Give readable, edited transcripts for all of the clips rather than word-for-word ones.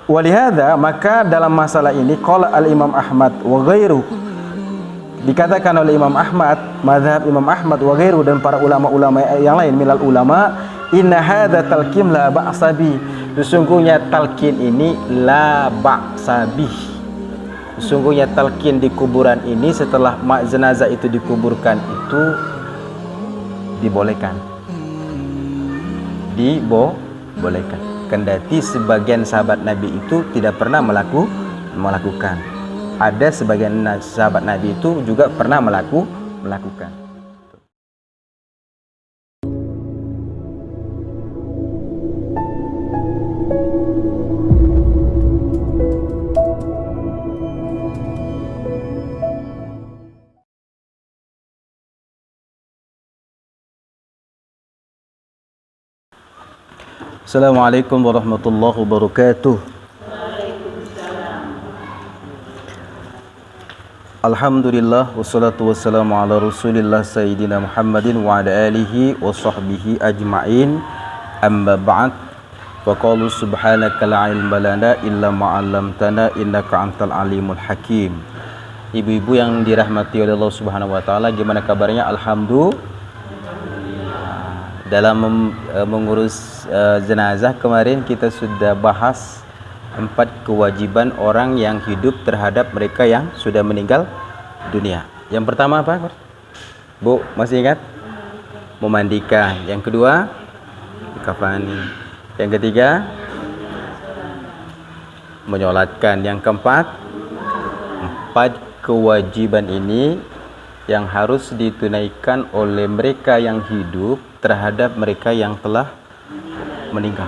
Walihada, maka dalam masalah ini qala al-Imam Ahmad wa ghairu, dikatakan oleh Imam Ahmad, mazhab Imam Ahmad wa ghairu, dan para ulama-ulama yang lain, milal ulama, inna hadza talqin la ba'sa bih, sesungguhnya talqin ini la ba'sa bih, sesungguhnya talqin di kuburan ini setelah jenazah itu dikuburkan itu dibolehkan, dibolehkan. Kendati sebagian sahabat Nabi itu tidak pernah melakukan. Ada sebagian sahabat Nabi itu juga pernah melakukan. Assalamualaikum warahmatullahi wabarakatuh. Alhamdulillah wassalatu wassalamu ala Rasulillah Sayyidina Muhammadin wa ala alihi wa sahbihi ajma'in. Amma ba'd. Wa qalu subhanaka la ilma lana illa ma 'allamtana innaka antal alimul hakim. Ibu-ibu yang dirahmati oleh Allah Subhanahu wa taala, gimana kabarnya? Alhamdulillah. Dalam mengurus jenazah kemarin kita sudah bahas 4 kewajiban orang yang hidup terhadap mereka yang sudah meninggal dunia. Yang pertama apa, Bu? Masih ingat? Memandikan. Yang kedua, kafani. Yang ketiga, menyolatkan. Yang keempat, 4 kewajiban ini yang harus ditunaikan oleh mereka yang hidup terhadap mereka yang telah meninggal.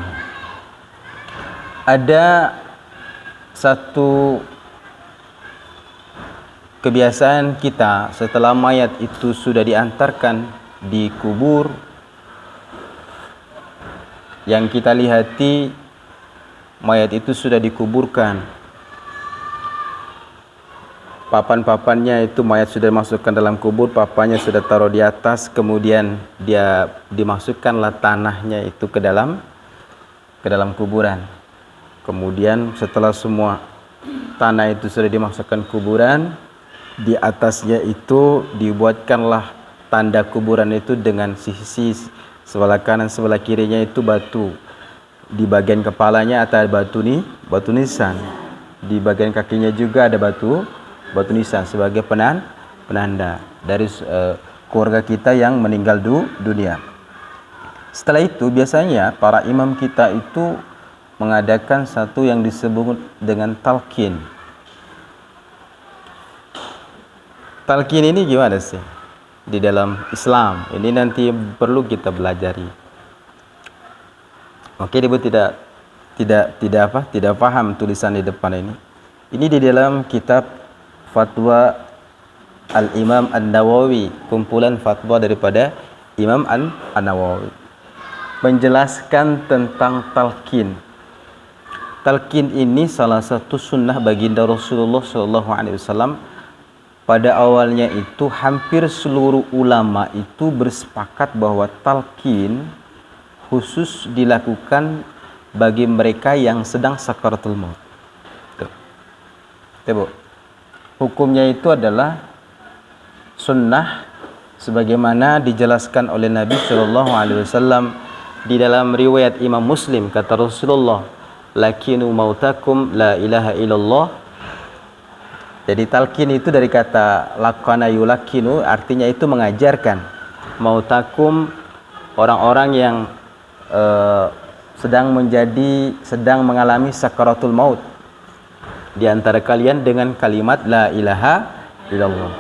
Ada satu kebiasaan kita setelah mayat itu sudah diantarkan di kubur, yang kita lihati mayat itu sudah dikuburkan, papan-papannya itu mayat sudah dimasukkan dalam kubur, papannya sudah taruh di atas, kemudian dia dimasukkanlah tanahnya itu ke dalam kuburan. Kemudian setelah semua tanah itu sudah dimasukkan kuburan, di atasnya itu dibuatkanlah tanda kuburan itu dengan sisi sebelah kanan sebelah kirinya itu batu. Di bagian kepalanya ada batu nisan. Di bagian kakinya juga ada batu nisan sebagai penanda dari keluarga kita yang meninggal dunia. Setelah itu biasanya para imam kita itu mengadakan satu yang disebut dengan talqin. Talqin ini gimana sih di dalam Islam? Ini nanti perlu kita pelajari. Oke, Ibu tidak paham tulisan di depan ini. Ini di dalam kitab Fatwa Al-Imam An-Nawawi, kumpulan fatwa daripada Imam An-Nawawi, menjelaskan tentang talqin. Talqin ini salah satu sunnah baginda Rasulullah SAW. Pada awalnya itu hampir seluruh ulama itu bersepakat bahwa talqin khusus dilakukan bagi mereka yang sedang sakaratul maut. Tuh, Bu. Hukumnya itu adalah sunnah sebagaimana dijelaskan oleh Nabi Shallallahu Alaihi Wasallam di dalam riwayat Imam Muslim. Kata Rasulullah, lakinu mautakum la ilaha illallah. Jadi talqin itu dari kata lakana yulakinu, artinya itu mengajarkan. Mautakum, orang-orang yang sedang mengalami sakaratul maut di antara kalian dengan kalimat la ilaha illallah.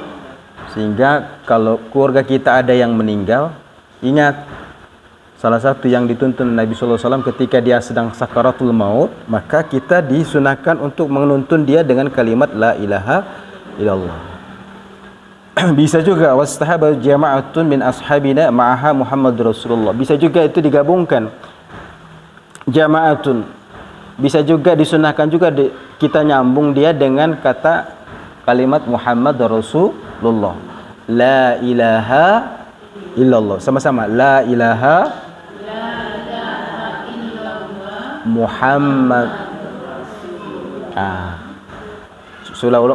Sehingga kalau keluarga kita ada yang meninggal, ingat salah satu yang dituntun Nabi SAW ketika dia sedang sakaratul maut, maka kita disunahkan untuk menuntun dia dengan kalimat la ilaha illallah. Bisa juga wastahaba jama'atun min ashabina ma'aha Muhammad Rasulullah. Bisa juga itu digabungkan jama'atun. Bisa juga disunahkan juga kita nyambung dia dengan kata kalimat Muhammad Rasulullah. La ilaha illallah. Sama-sama. La ilaha Muhammad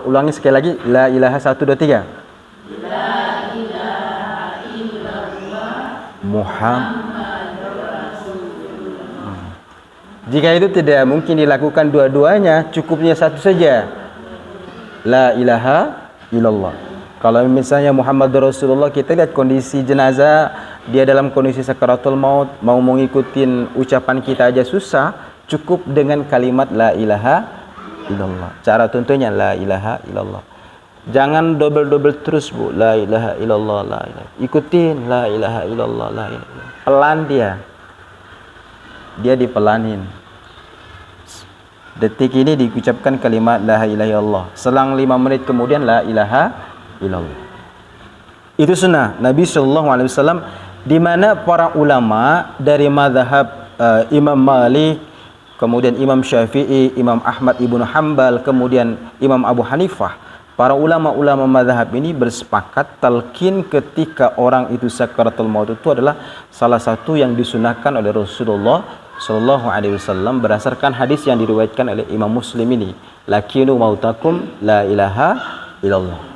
Ulangi sekali lagi. La ilaha 1, 2, 3. La ilaha illallah Muhammad. Jika itu tidak mungkin dilakukan dua-duanya, cukupnya satu saja. La ilaha illallah. Kalau misalnya Muhammad Rasulullah, kita lihat kondisi jenazah, dia dalam kondisi sakaratul maut, mau mengikutin ucapan kita aja susah, cukup dengan kalimat la ilaha illallah. Cara tentunya la ilaha illallah. Jangan double-double terus, Bu. La ilaha illallah, la ilaha. Ikutin la ilaha illallah, la ilaha illallah. Pelan dia. Dia dipelanin. Detik ini diucapkan kalimat la ilaha illallah. Selang 5 menit kemudian la ilaha illallah. Itu sunnah Nabi SAW, di mana para ulama dari mazhab Imam Malik, kemudian Imam Syafi'i, Imam Ahmad ibnu Hanbal, kemudian Imam Abu Hanifah, para ulama-ulama mazhab ini bersepakat talqin ketika orang itu sakaratul maut itu adalah salah satu yang disunahkan oleh Rasulullah sallallahu alaihi wasallam berdasarkan hadis yang diriwayatkan oleh Imam Muslim ini, lakinu mautakum la ilaha illallah.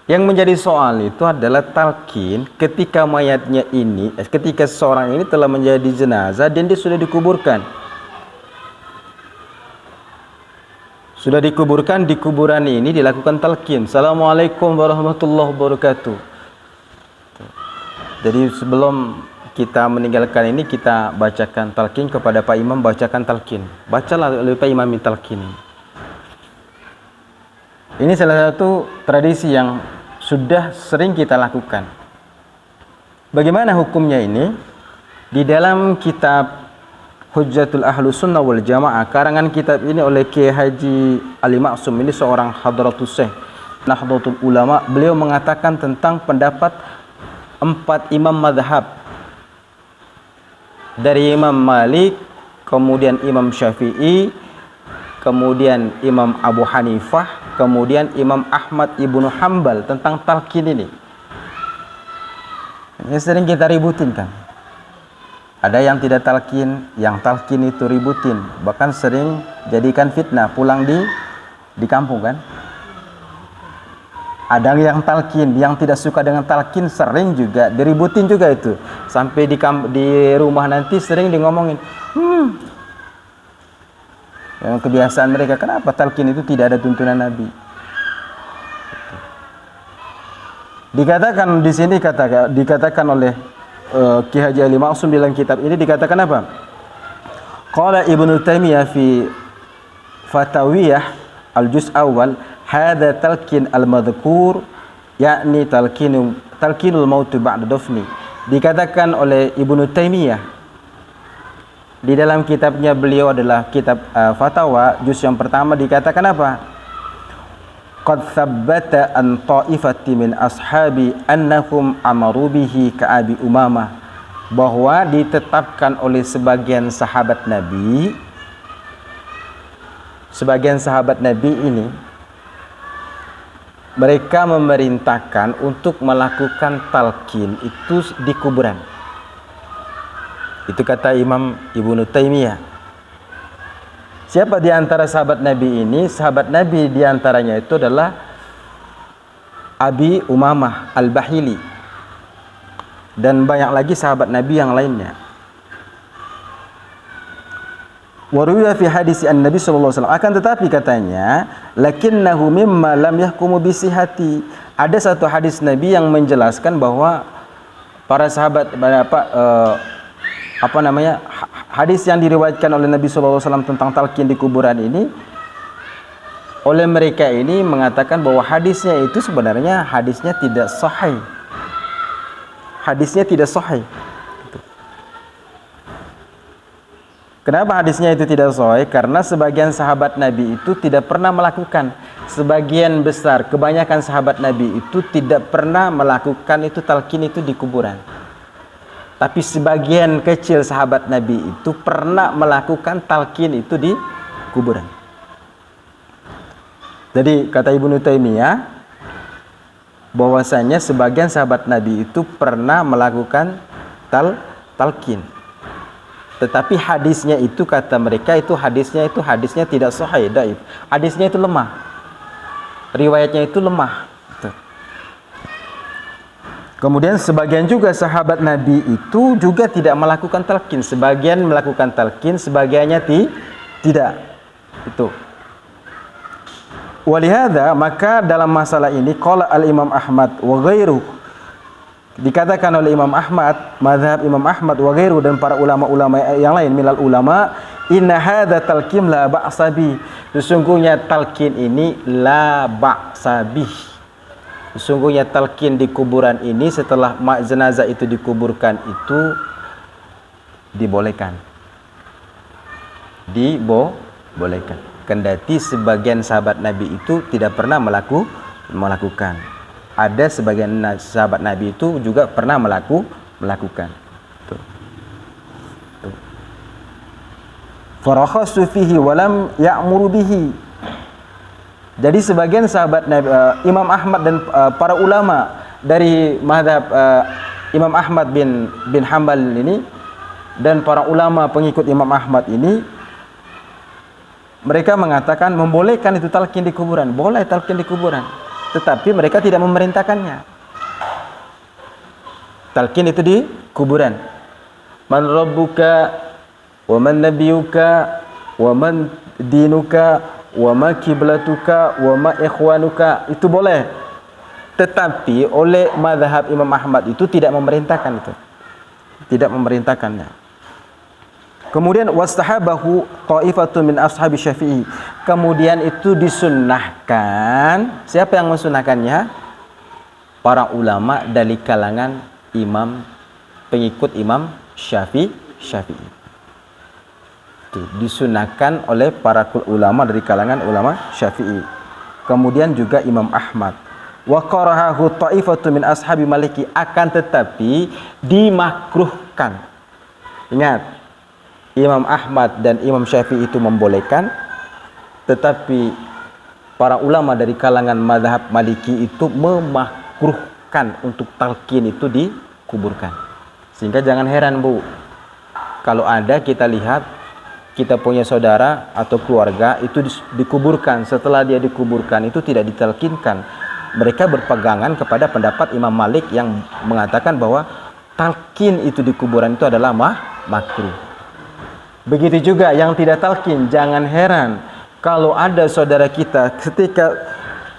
Yang menjadi soal itu adalah talqin ketika mayatnya ini, ketika seseorang ini telah menjadi jenazah dan dia sudah dikuburkan. Sudah dikuburkan, di kuburan ini dilakukan talqin. Assalamualaikum warahmatullahi wabarakatuh. Jadi sebelum kita meninggalkan ini, kita bacakan talqin kepada Pak Imam, bacakan talqin. Bacalah oleh Pak Imam talqin. Ini salah satu tradisi yang sudah sering kita lakukan. Bagaimana hukumnya ini? Di dalam kitab Hujjatul Ahlus Sunnah wal Jamaah, karangan kitab ini oleh Kiai Haji Ali Maksum, ini seorang hadratus syekh Nahdlatul Ulama. Beliau mengatakan tentang pendapat 4 imam mazhab, dari Imam Malik, kemudian Imam Syafi'i, kemudian Imam Abu Hanifah, kemudian Imam Ahmad ibnu Hanbal tentang talqin ini. Ini sering kita ributin kan. Ada yang tidak talqin, yang talqin itu ributin, bahkan sering jadikan fitnah pulang di kampung kan. Ada yang talqin, yang tidak suka dengan talqin sering juga diributin juga itu. Sampai di rumah nanti sering di ngomongin, yang kebiasaan mereka, kenapa talqin itu tidak ada tuntunan Nabi? Dikatakan di sini, dikatakan oleh Kiai Haji Ali Maksum dalam kitab ini, dikatakan apa? Qala Ibnu Taimiyah fi Fatawiyah al-Juz' awal, hadza talqin al-madhkur, yakni talqinul maut ba'da dafni. Dikatakan oleh Ibnu Taimiyah di dalam kitabnya, beliau adalah kitab Fatawa juz yang pertama, dikatakan apa? Qad thabbata an ta'ifati min ashabi annahum amaru bihi ka Abi Umamah, bahwa ditetapkan oleh sebagian sahabat Nabi, sebagian sahabat Nabi ini mereka memerintahkan untuk melakukan talqin itu di kuburan. Itu kata Imam Ibnu Taimiyah. Siapa di antara sahabat Nabi ini? Sahabat Nabi di antaranya itu adalah Abi Umamah Al-Bahili, dan banyak lagi sahabat Nabi yang lainnya. Waruya fi hadis an-Nabi sallallahu alaihi wasallam, akan tetapi katanya, lakinnahu mimma lam yahkumu bisihati. Ada satu hadis Nabi yang menjelaskan bahwa para sahabat hadis yang diriwayatkan oleh Nabi sallallahu alaihi wasallam tentang talqin di kuburan ini, oleh mereka ini mengatakan bahwa hadisnya itu sebenarnya hadisnya tidak sahih. Hadisnya tidak sahih. Kenapa hadisnya itu tidak sahih? Karena sebagian sahabat Nabi itu tidak pernah melakukan. Sebagian besar, kebanyakan sahabat Nabi itu tidak pernah melakukan itu talqin itu di kuburan. Tapi sebagian kecil sahabat Nabi itu pernah melakukan talqin itu di kuburan. Jadi kata Ibnu Taimiyah bahwasanya sebagian sahabat Nabi itu pernah melakukan talqin. Tetapi hadisnya itu kata mereka itu hadisnya tidak sahih, dhaif. Hadisnya itu lemah. Riwayatnya itu lemah. Kemudian sebagian juga sahabat Nabi itu juga tidak melakukan talqin. Sebagian melakukan talqin, sebagiannya tidak. Itu. Walihada, maka dalam masalah ini qala al-Imam Ahmad wa ghairuh, dikatakan oleh Imam Ahmad, mazhab Imam Ahmad wa ghairuh, dan para ulama-ulama yang lain minal ulama, inna hadza talqin la ba'sa bih. Sesungguhnya talqin ini la ba'sa bih. Sesungguhnya talqin di kuburan ini setelah jenazah itu dikuburkan itu dibolehkan. Dibolehkan. Kendati sebagian sahabat Nabi itu tidak pernah melakukan. Ada sebagian sahabat Nabi itu juga pernah melakukan. Farakhasu fihi walam ya'muru bihi. Jadi sebagian sahabat Nabi, Imam Ahmad dan para ulama dari mazhab Imam Ahmad bin Hanbal ini dan para ulama pengikut Imam Ahmad ini, mereka mengatakan membolehkan itu talqin di kuburan, boleh talqin di kuburan, tetapi mereka tidak memerintahkannya. Talqin itu di kuburan. Man rabbuka wa man nabiyuka wa man dinuka wa ma kiblatuka wa ma ikhwanuka, itu boleh. Tetapi oleh mazhab Imam Ahmad itu tidak memerintahkan itu. Tidak memerintahkannya. Kemudian wastahabahu ta'ifatun min ashabi Syafi'i. Kemudian itu disunnahkan. Siapa yang mensunnahkannya? Para ulama dari kalangan pengikut Imam Syafi'i. Disunahkan oleh para ulama dari kalangan ulama Syafi'i. Kemudian juga Imam Ahmad. Wa qarahahu ta'ifatu min ashabi Maliki, akan tetapi dimakruhkan. Ingat, Imam Ahmad dan Imam Syafi'i itu membolehkan, tetapi para ulama dari kalangan mazhab Maliki itu memakruhkan untuk talqin itu dikuburkan. Sehingga jangan heran, Bu, kalau ada kita lihat kita punya saudara atau keluarga itu dikuburkan, setelah dia dikuburkan itu tidak ditalqinkan. Mereka berpegangan kepada pendapat Imam Malik yang mengatakan bahwa talqin itu di kuburan itu adalah makruh. Begitu juga yang tidak talqin, jangan heran kalau ada saudara kita ketika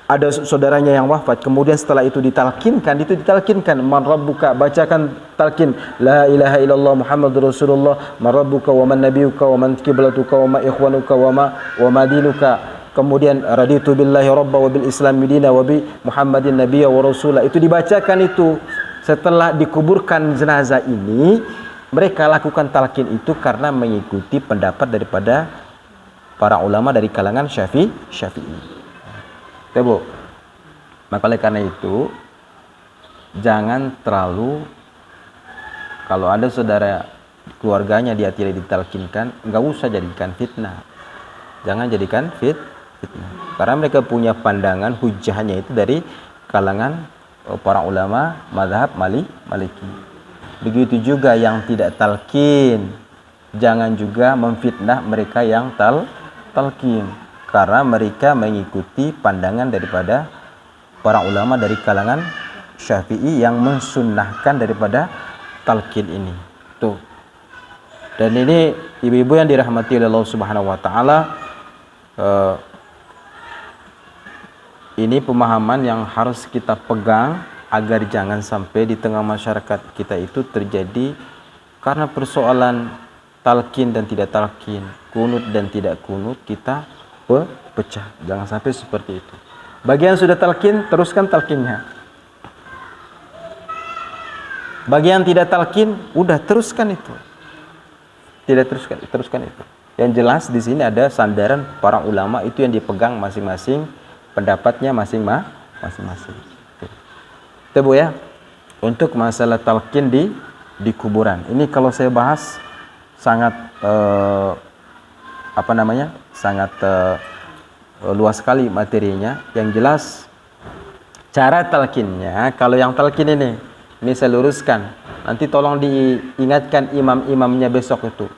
ada saudaranya yang wafat, kemudian setelah itu ditalqinkan, man rabbuka, bacakan talqin, la ilaha illallah Muhammadur Rasulullah, man rabbuka wa man nabiyuka wa man kiblatuka wa ma ikhwanuka wa ma dinuka. Kemudian raditu billahi rabba wa bil islam dina wa bi Muhammadin nabiyya wa rasula. Itu dibacakan itu setelah dikuburkan jenazah ini. Mereka lakukan talqin itu karena mengikuti pendapat daripada para ulama dari kalangan Syafi'i. Bu, maka oleh karena itu jangan terlalu, kalau ada saudara keluarganya dia tidak ditalqinkan, enggak usah jadikan fitnah. Jangan jadikan fitnah. Karena mereka punya pandangan hujahnya itu dari kalangan para ulama mazhab Maliki. Begitu juga yang tidak talqin, jangan juga memfitnah mereka yang talqin. Karena mereka mengikuti pandangan daripada para ulama dari kalangan Syafi'i yang mensunnahkan daripada talqin ini. Tuh. Dan ini ibu-ibu yang dirahmati oleh Allah Subhanahu wa taala, ini pemahaman yang harus kita pegang agar jangan sampai di tengah masyarakat kita itu terjadi karena persoalan talqin dan tidak talqin, kunut dan tidak kunut, kita pecah. Jangan sampai seperti itu. Bagi yang sudah talqin, teruskan talqinnya. Bagi yang tidak talqin, udah teruskan itu. Tidak teruskan itu. Yang jelas di sini ada sandaran para ulama itu yang dipegang masing-masing, pendapatnya masing-masing. Itu Bu ya. Untuk masalah talqin di kuburan. Ini kalau saya bahas sangat sangat luas sekali materinya. Yang jelas cara talqinnya, kalau yang talqin ini saya luruskan, nanti tolong diingatkan imam-imamnya besok itu.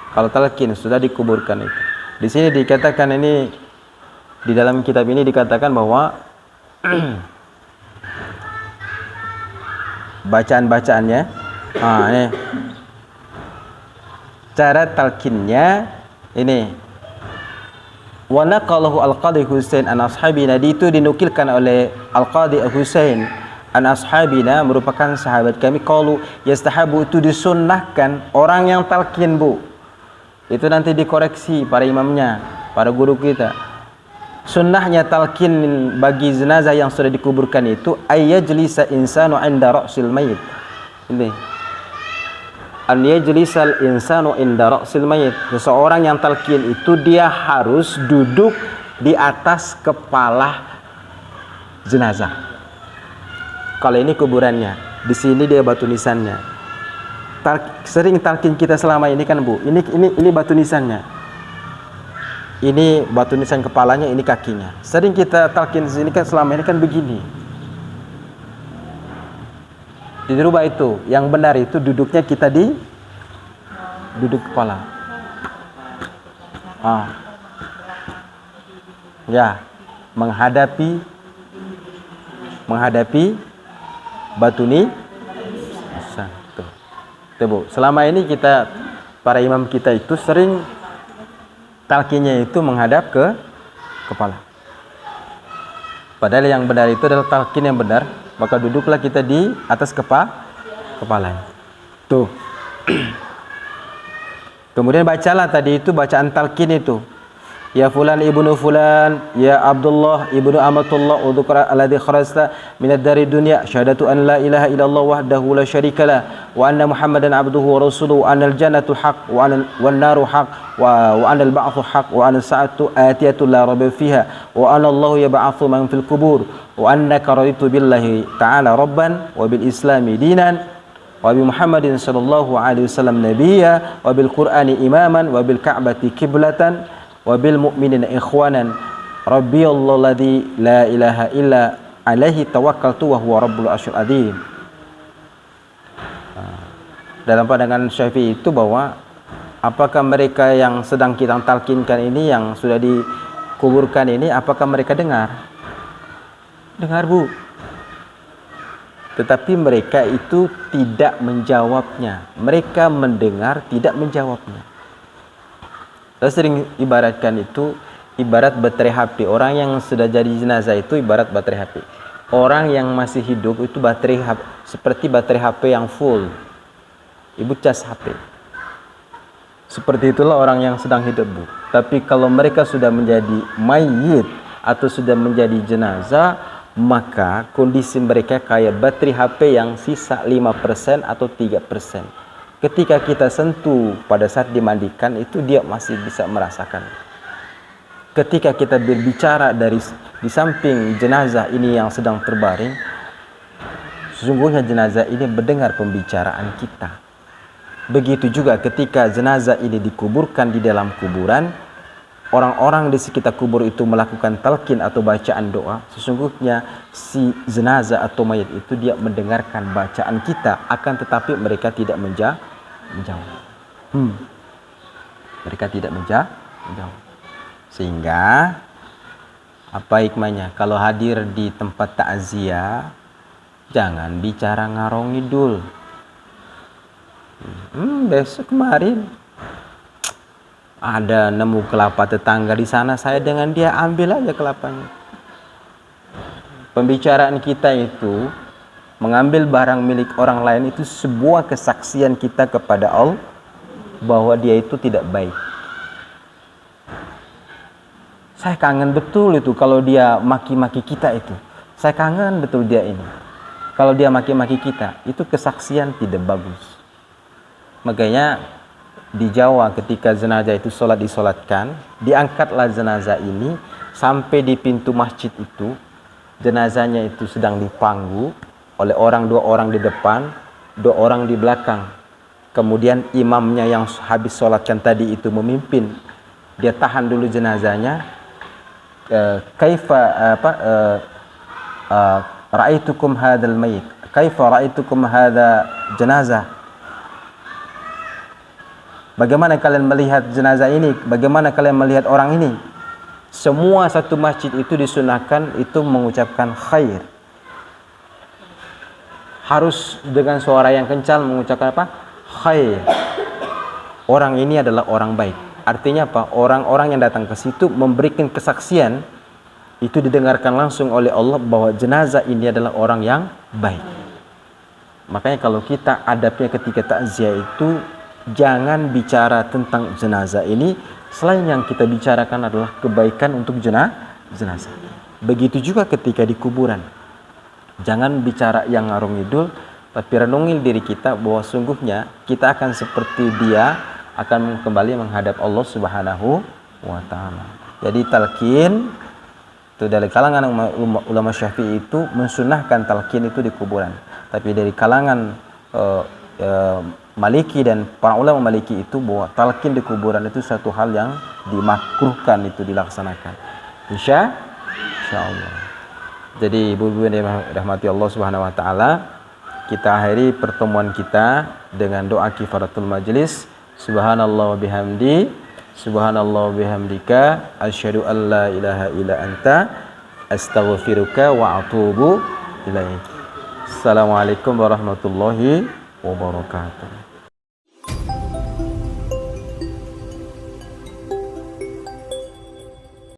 Kalau talqin sudah dikuburkan itu. Di sini dikatakan ini, di dalam kitab ini dikatakan bahwa bacaan-bacaannya, ini cara talqinnya ini. Wa naqalahu al-Qadhi Husain an ashabina, itu dinukilkan oleh al-Qadhi Husain an ashabina, merupakan sahabat kami, qalu yastahabu, itu disunnahkan orang yang talqin, Bu. Itu nanti dikoreksi para imamnya, para guru kita. Sunnahnya talqin bagi jenazah yang sudah dikuburkan itu ayyajlisa insanu 'inda ra'sil mayit. Ini an yajlisal insanu 'inda ra'sil mayit. Seseorang yang talqin itu dia harus duduk di atas kepala jenazah. Kalau ini kuburannya, di sini dia batu nisannya. Sering talqin kita selama ini kan, Bu. Ini batu nisannya. Ini batu nisan kepalanya, ini kakinya. Sering kita talqin di sini kan selama ini kan begini. Dirubah itu. Yang benar itu duduknya kita di duduk kepala. Ya, menghadapi batu nisan. Bu, selama ini kita, para imam kita itu sering talqinnya itu menghadap ke kepala. Padahal yang benar itu adalah talqin yang benar, maka duduklah kita di atas kepala. Tuh. Kemudian bacalah tadi itu bacaan talqin itu. Ya fulan ibnu fulan, ya Abdullah ibnu Amatullah, udhkura alladhi kharajta minad dari dunya, syahadatu an la ilaha illallah wahdahu la syarikalah, wa anna Muhammadan abduhu wa rasuluhu, wa anal jannatu haq, wa wan naru haq, wa anal ba'thu haq, wa anal sa'atu atiyatu la raiba fiha, wa anna Allahu yab'athu man fil qubur, wa annaka raditu billahi ta'ala rabban, wa bil islami dinan, wa bi Muhammadin sallallahu alaihi wasallam nabiyya, wa bil Qur'ani imaman, wa bil Ka'bati qiblatan, wabil mu'minina ikhwanan, rabbi Allah ladzi la ilaha illa alaihi tawakkaltu wa huwa rabbul arsyil azim. Dalam pandangan Syafi'i itu bahwa apakah mereka yang sedang kita talqinkan ini, yang sudah dikuburkan ini, apakah mereka dengar? Dengar, Bu. Tetapi mereka itu tidak menjawabnya. Mereka mendengar, tidak menjawabnya. Saya sering ibaratkan itu ibarat baterai HP. Orang yang sudah jadi jenazah itu ibarat baterai HP. Orang yang masih hidup itu baterai HP, seperti baterai HP yang full. Ibu cas HP. Seperti itulah orang yang sedang hidup, Bu. Tapi kalau mereka sudah menjadi mayit atau sudah menjadi jenazah, maka kondisi mereka kayak baterai HP yang sisa 5% atau 3%. Ketika kita sentuh pada saat dimandikan, itu dia masih bisa merasakan. Ketika kita berbicara di samping jenazah ini yang sedang terbaring, sesungguhnya jenazah ini mendengar pembicaraan kita. Begitu juga ketika jenazah ini dikuburkan di dalam kuburan, orang-orang di sekitar kubur itu melakukan talqin atau bacaan doa, sesungguhnya si jenazah atau mayat itu dia mendengarkan bacaan kita, akan tetapi mereka tidak menjawab. Mereka tidak menjawab. Sehingga apa hikmahnya? Kalau hadir di tempat takziah, jangan bicara ngarong ngidul. Besok kemarin ada nemu kelapa tetangga di sana, saya dengan dia ambil aja kelapanya. Pembicaraan kita itu, mengambil barang milik orang lain itu sebuah kesaksian kita kepada Allah bahwa dia itu tidak baik. Saya kangen betul itu kalau dia maki-maki kita itu. Saya kangen betul dia ini. Kalau dia maki-maki kita, itu kesaksian tidak bagus. Makanya di Jawa ketika jenazah itu disolatkan, diangkatlah jenazah ini sampai di pintu masjid itu. Jenazahnya itu sedang dipanggu oleh dua orang di depan, 2 orang di belakang. Kemudian imamnya yang habis sholatkan tadi itu memimpin. Dia tahan dulu jenazahnya. Ra'aitukum hadzal mayit. Kaifa ra'aitukum hadza jenazah. Bagaimana kalian melihat jenazah ini? Bagaimana kalian melihat orang ini? Semua satu masjid itu disunahkan itu mengucapkan khair. Harus dengan suara yang kencang mengucapkan apa? Khair. Orang ini adalah orang baik. Artinya apa? Orang-orang yang datang ke situ memberikan kesaksian, itu didengarkan langsung oleh Allah bahwa jenazah ini adalah orang yang baik. Makanya kalau kita adabnya ketika takziah itu, jangan bicara tentang jenazah ini, selain yang kita bicarakan adalah kebaikan untuk jenazah. Begitu juga ketika di kuburan. Jangan bicara yang ngarung ngidul, tapi renungin diri kita bahwa sungguhnya kita akan seperti dia, akan kembali menghadap Allah Subhanahu wa Ta'ala. Jadi talqin itu dari kalangan ulama Syafi'i itu mensunahkan talqin itu di kuburan. Tapi dari kalangan Maliki dan para ulama Maliki itu bahwa talqin di kuburan itu satu hal yang dimakruhkan itu dilaksanakan. Insya Allah. Jadi ibu-ibu yang dirahmati Allah Subhanahu wa Ta'ala, kita akhiri pertemuan kita dengan doa kifaratul majlis. Subhanallah wa bihamdi, subhanallah wa bihamdika, asyhadu an la ilaha illa anta, astaghfiruka wa atubu ilaik. Assalamualaikum warahmatullahi wabarakatuh.